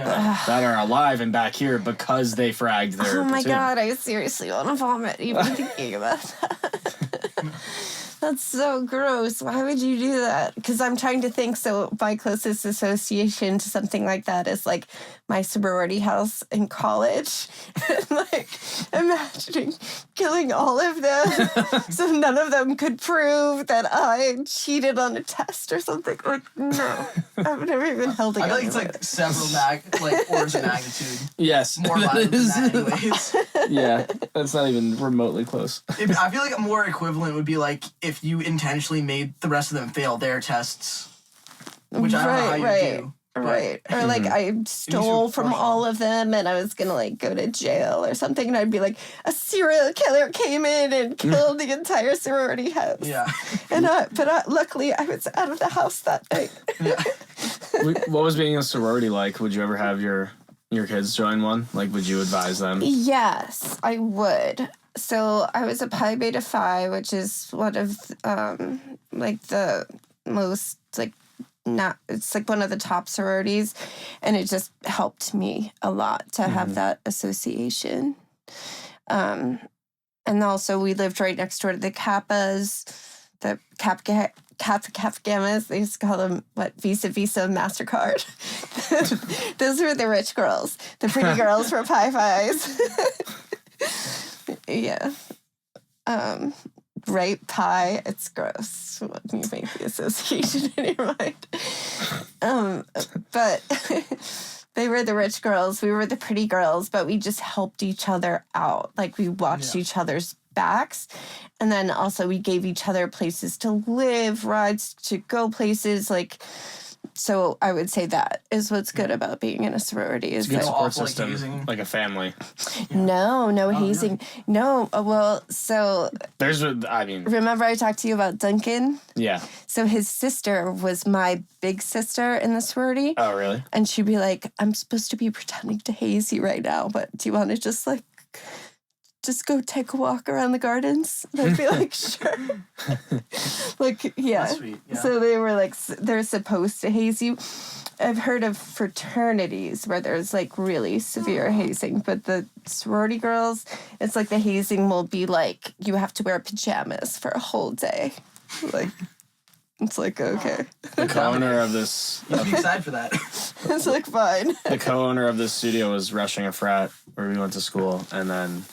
that are alive and back here because they fragged their Oh my platoon. God, I seriously want to vomit even thinking about that. That's so gross. Why would you do that? Because I'm trying to think. So my closest association to something like that is like my sorority house in college. And like imagining killing all of them so none of them could prove that I cheated on a test or something. Like, no. I've never even held a gun. I feel like it's like several orders of magnitude. Yes. More violent than that anyways. Yeah, that's not even remotely close. I feel like a more equivalent would be like if you intentionally made the rest of them fail their tests, which I don't know how you do. Right. Or like I stole from all of them and I was going to like go to jail or something. And I'd be like, a serial killer came in and killed the entire sorority house. Yeah. But luckily I was out of the house that night. Yeah. What was being a sorority like? Would you ever have your kids join one? Like, would you advise them? Yes, I would. So I was a Pi Beta Phi, which is one of like the most like it's like one of the top sororities, and it just helped me a lot to have that association. And also we lived right next door to the Kappas, the Kappa Gammas. They used to call them Visa MasterCard. Those were the rich girls. The pretty girls were Pi Phis. Yeah. Right, pie. It's gross when you make the association in your mind. But they were the rich girls. We were the pretty girls, but we just helped each other out. Like, we watched each other's backs. And then also we gave each other places to live, rides to go places. Like, so I would say that is what's good about being in a sorority. Is It's a good that support system, like a family. No hazing. Really? No, well, so remember I talked to you about Duncan? Yeah. So his sister was my big sister in the sorority. Oh, really? And she'd be like, I'm supposed to be pretending to haze you right now, but do you want to just go take a walk around the gardens? And I'd be like, sure. Like, yeah. That's sweet. Yeah. So they were like, they're supposed to haze you. I've heard of fraternities where there's like really severe hazing, but the sorority girls, it's like the hazing will be like, you have to wear pajamas for a whole day. Like, it's like, okay. The co-owner of this... You should be excited for that. It's like, fine. The co-owner of this studio was rushing a frat where we went to school, and then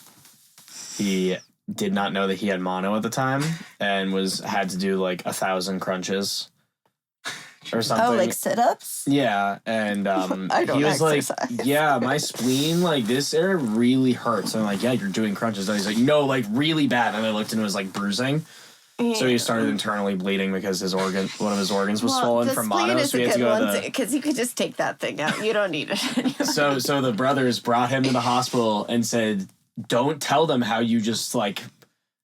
he did not know that he had mono at the time and had to do like 1,000 crunches or something. Oh, like sit-ups? Yeah, and I don't he was exercise. like, yeah, my spleen, like, this area really hurts. And I'm like, yeah, you're doing crunches. And he's like, no, like, really bad. And I looked and it was like bruising. Yeah. So he started internally bleeding because one of his organs was swollen from mono. So we had to go because you could just take that thing out. You don't need it anymore. So the brothers brought him to the hospital and said, don't tell them how you just like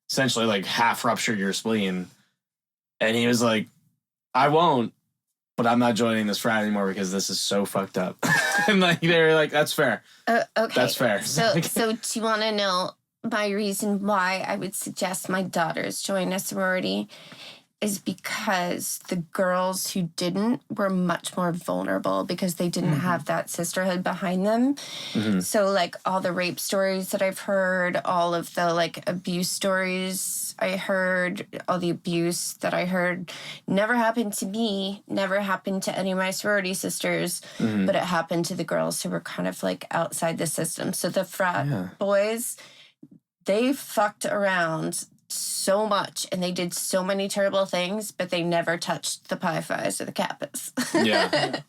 essentially like half ruptured your spleen. And he was like, I won't, but I'm not joining this frat anymore because this is so fucked up. And like they were like, that's fair. Okay. That's fair. So do you want to know my reason why I would suggest my daughters join a sorority? Is because the girls who didn't were much more vulnerable because they didn't have that sisterhood behind them. Mm-hmm. So, like, all the rape stories that I've heard, all of the, like, abuse stories I heard, all the abuse that I heard never happened to me, never happened to any of my sorority sisters, but it happened to the girls who were kind of, like, outside the system. So the frat boys, they fucked around so much and they did so many terrible things, but they never touched the Pi Phis or the Kappas. Yeah.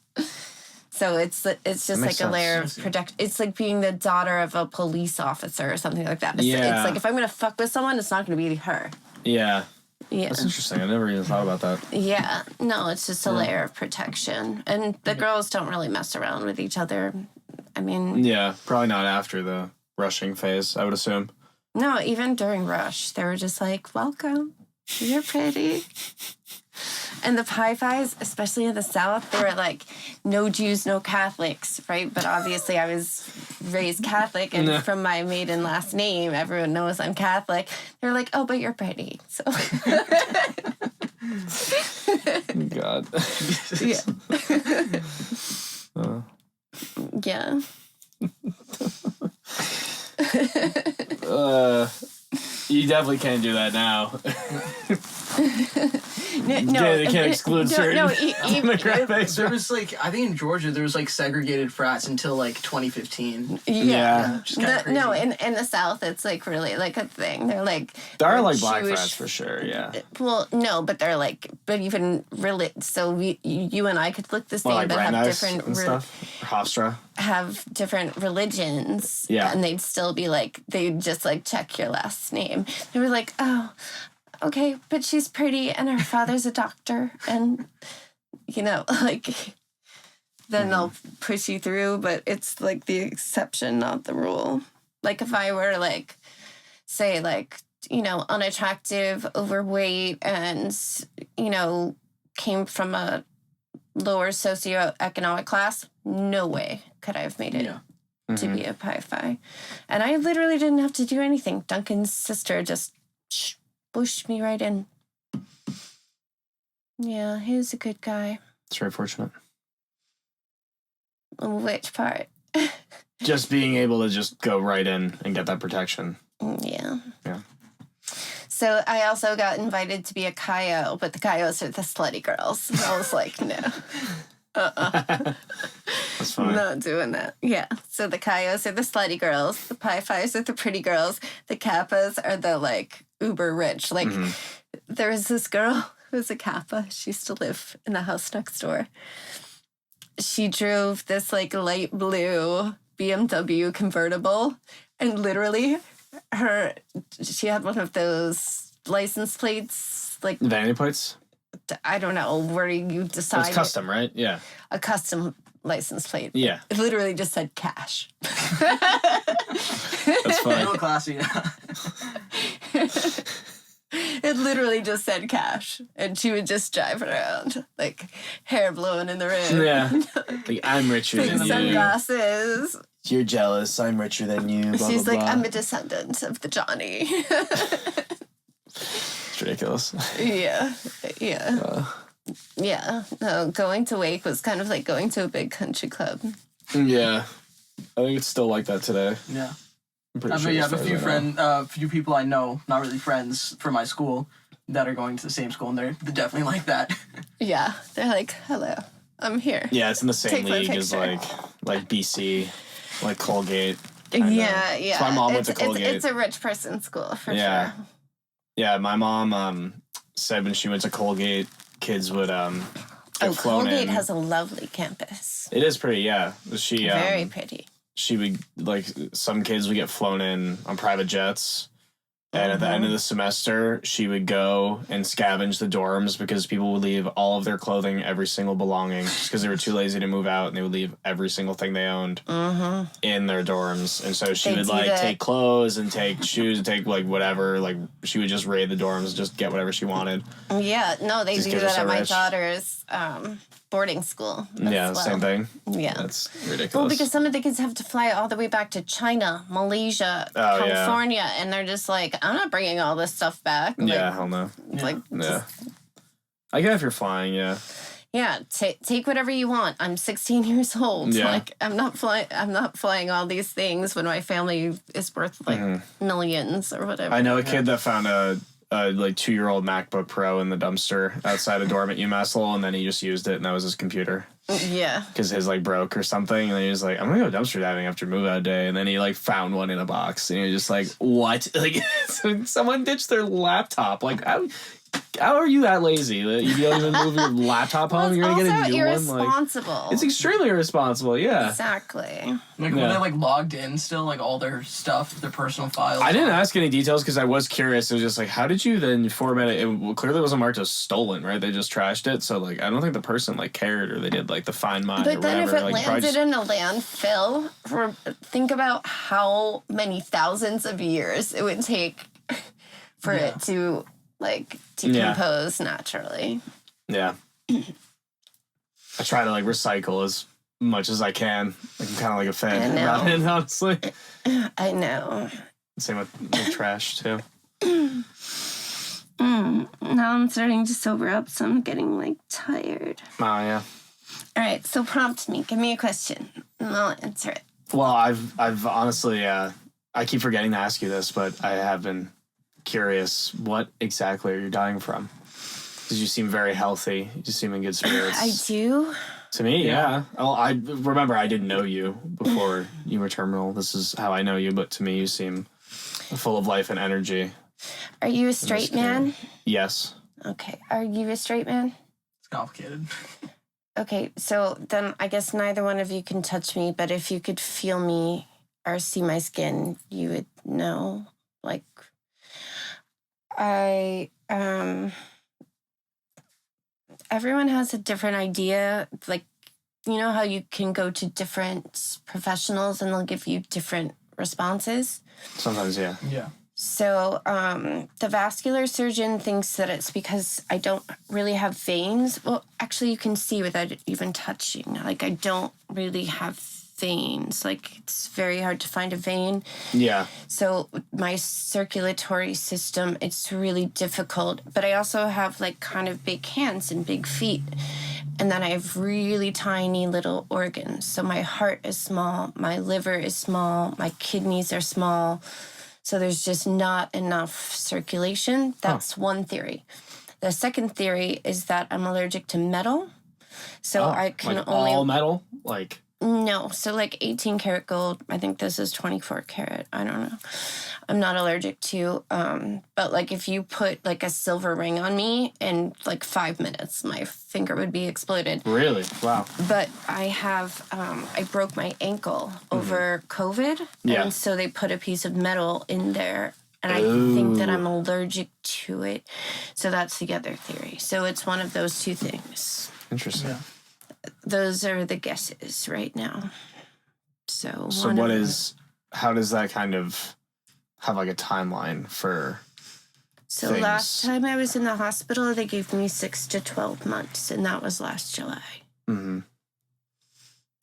So it's just like a layer of protection. It's like being the daughter of a police officer or something like that. It's like if I'm gonna fuck with someone, it's not gonna be her. Yeah. Yeah. That's interesting. I never even thought about that. Yeah. No, it's just a layer of protection. And the girls don't really mess around with each other. I mean, yeah, probably not after the rushing phase, I would assume. No, even during Rush, they were just like, welcome, you're pretty. And the Pi Phis, especially in the South, they were like, no Jews, no Catholics, right? But obviously I was raised Catholic, and from my maiden last name, everyone knows I'm Catholic. They were like, oh, but you're pretty. So. God. Yeah. Yeah. You definitely can't do that now. They can't exclude certain demographics. There was like, I think in Georgia there was like segregated frats until like 2015. Yeah. Which is kinda crazy. No, in the South it's like really like a thing. They're like There are like black Jewish- frats for sure, yeah. Well, no, but they're like, but even really. So you and I could look the same, Well, like but have Brandeis different and stuff. Or Hofstra. have different religions. Yeah. And they'd still be like, they'd just like check your last name. They were like, oh, okay, but she's pretty and her father's a doctor. And, you know, like, then they'll push you through, but it's like the exception, not the rule. Like if I were like, say like, you know, unattractive, overweight, and, you know, came from a lower socioeconomic class, no way could I have made it to be a Pi Phi. And I literally didn't have to do anything. Duncan's sister just pushed me right in. Yeah, he was a good guy. It's very fortunate. Which part? Just being able to just go right in and get that protection. Yeah. Yeah. So I also got invited to be a Kaio, but the Kaios are the slutty girls. And I was like, no. That's fine. Not doing that. Yeah. So the Kaios are the slutty girls. The Pi Phis are the pretty girls. The Kappas are the like uber rich. Like there was this girl who was a Kappa. She used to live in the house next door. She drove this like light blue BMW convertible, and literally she had one of those license plates, like Vanity plates? I don't know, where you decide It's custom, right? Yeah. a custom license plate. Yeah. It literally just said cash. That's fine. Real classy. It literally just said cash, and she would just drive around like hair blowing in the wind. Yeah. Like, I'm richer Big than you. sunglasses. You're jealous. I'm richer than you. Blah, She's blah, like, blah. I'm a descendant of the Johnny. It's ridiculous. Yeah. Yeah. No, going to Wake was kind of like going to a big country club. Yeah. I think it's still like that today. Yeah. I'm pretty I sure. have a few people I know, not really friends from my school, that are going to the same school, and they're definitely like that. Yeah. They're like, hello, I'm here. Yeah, it's in the same Take my league as picture. like BC, like Colgate. kinda. Yeah, yeah. So my mom went to Colgate. It's a rich person school for Yeah. sure. Yeah, my mom said when she went to Colgate, kids would get flown Colgate in. has a lovely campus. It is pretty, yeah. She Very pretty. she would like some kids would get flown in on private jets, and at the end of the semester she would go and scavenge the dorms because people would leave all of their clothing, every single belonging, just because they were too lazy to move out, and they would leave every single thing they owned in their dorms. And so she They would do like that. take clothes and take shoes and take like whatever, like she would just raid the dorms and just get whatever she wanted. Yeah, no, they These do kids are that so at my rich. daughter's boarding school. Yeah, as well. same thing. Yeah. That's ridiculous. Well, because some of the kids have to fly all the way back to China, Malaysia, Oh, yeah. California, and they're just like, I'm not bringing all this stuff back. yeah, hell no. Like, Yeah. I get if you're flying, yeah. yeah, take whatever you want. I'm 16 years old. Yeah. Like, I'm not flying all these things when my family is worth like millions or whatever. I know a kid that found a like 2-year-old MacBook Pro in the dumpster outside a dorm at UMass Lowell, and then he just used it, and that was his computer Yeah. because his like broke or something, and then he was like, "I'm gonna go dumpster diving after move out day," and then he like found one in a box, and he was just like, "What?" Like someone ditched their laptop. Like how are you that lazy that you don't even move your laptop home? Well, You're gonna get a also new one. Like irresponsible. it's extremely irresponsible. Yeah. Exactly. Like Yeah. were they like logged in still, like all their stuff, their personal files? I didn't ask any details because I was curious. It was just like, how did you then format it? It clearly wasn't marked as stolen, right? They just trashed it. So like, I don't think the person like cared, or they did like the Find My or But then whatever. if it Like, probably landed just- in a landfill, think about how many thousands of years it would take for it to like decompose naturally. yeah. I try to like recycle as much as I can. Like, I'm kind of like a fan I know. about it, honestly. I know. Same with trash too. Now I'm starting to sober up, so I'm getting like tired. Oh yeah. right, so prompt me. Give me a question, and I'll answer it. Well, I've honestly, I keep forgetting to ask you this, but I have been curious. What exactly are you dying from? Because you seem very healthy. You seem in good spirits. I do. To me, yeah. Well, I remember I didn't know you before you were terminal. This is how I know you, but to me, you seem full of life and energy. Are you a straight man? Yes. Okay. Are you a straight man? It's complicated. Okay, so then I guess neither one of you can touch me, but if you could feel me or see my skin, you would know. Like, everyone has a different idea. Like, you know how you can go to different professionals and they'll give you different responses? Sometimes, yeah. Yeah. So the vascular surgeon thinks that it's because I don't really have veins. Well, actually, you can see without even touching. Like, I don't really have veins. Like, it's very hard to find a vein. Yeah. So my circulatory system, it's really difficult. But I also have, like, kind of big hands and big feet. And then I have really tiny little organs. So my heart is small, my liver is small, my kidneys are small. So there's just not enough circulation. That's one theory. The second theory is that I'm allergic to metal. So I can like only... all metal? Like... No. So like 18 karat gold. I think this is 24 karat. I don't know. I'm not allergic to. But like if you put like a silver ring on me in like 5 minutes, my finger would be exploded. Really? Wow. But I have, I broke my ankle over COVID. Yeah. And so they put a piece of metal in there. And I think that I'm allergic to it. So that's the other theory. So it's one of those two things. Interesting. Yeah. Those are the guesses right now. So how does that kind of have like a timeline for So things? last time I was in the hospital, they gave me 6 to 12 months, and that was last July. Mm-hmm.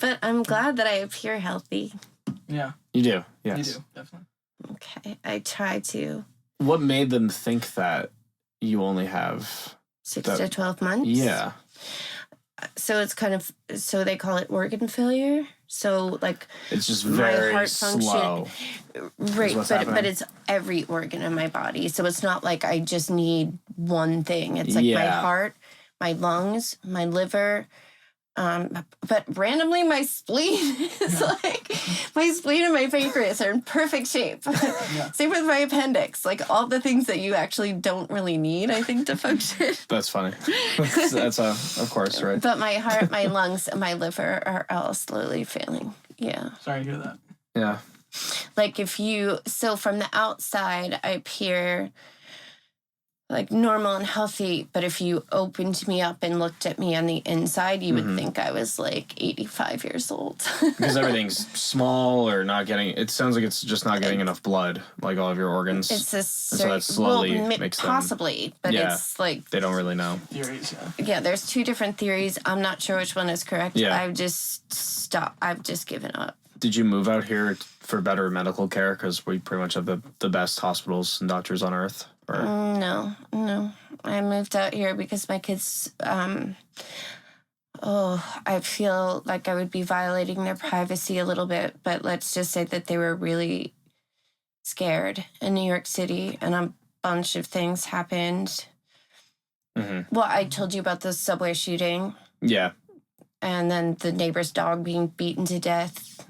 But I'm glad that I appear healthy. Yeah. You do, yes. You do, definitely. Okay, I try to. What made them think that you only have 6 to 12 months? Yeah. So it's kind of, so they call it organ failure. So like it's just very my heart slow. Function, right? But it's every organ in my body. So it's not like I just need one thing. It's like my heart, my lungs, my liver. But randomly my spleen is like, my spleen and my pancreas are in perfect shape. Same with my appendix. Like all the things that you actually don't really need, I think, to function. That's funny. That's of course, right? But my heart, my lungs, and my liver are all slowly failing. Yeah. Sorry to hear that. Yeah. Like so from the outside, I appear like normal and healthy, but if you opened me up and looked at me on the inside, you would think I was like 85 years old. Because everything's small or not getting, it sounds like it's just not getting enough blood, like all of your organs. It's a so that slowly makes them... Possibly, but it's like... They don't really know. Theories, Yeah, there's two different theories. I'm not sure which one is correct. Yeah. I've just stopped. I've just given up. Did you move out here for better medical care? Because we pretty much have the best hospitals and doctors on earth. Or... No. I moved out here because my kids, I feel like I would be violating their privacy a little bit, but let's just say that they were really scared in New York City and a bunch of things happened. Mm-hmm. Well, I told you about the subway shooting. Yeah. And then the neighbor's dog being beaten to death.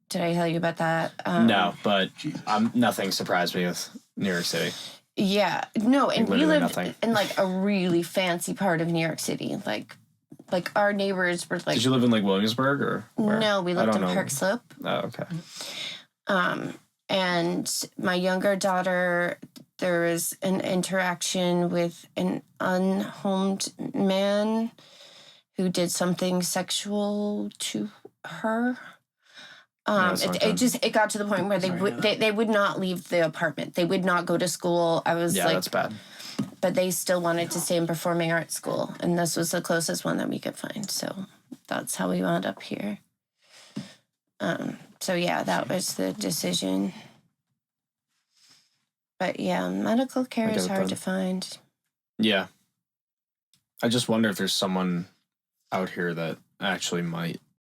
Did I tell you about that? No, but nothing surprised me with New York City. Yeah. No, and we lived nothing. in like a really fancy part of New York City. Like our neighbors were like... Did you live in like Williamsburg or where? No, we lived in Park Slope. Oh, okay. And my younger daughter, there was an interaction with an unhomed man who did something sexual to her. It got to the point where they would not leave the apartment. They would not go to school. I was like, that's bad. But they still wanted to stay in performing arts school, and this was the closest one that we could find. So that's how we wound up here. So yeah, that was the decision. But yeah, medical care is hard to find. Yeah. I just wonder if there's someone out here that actually might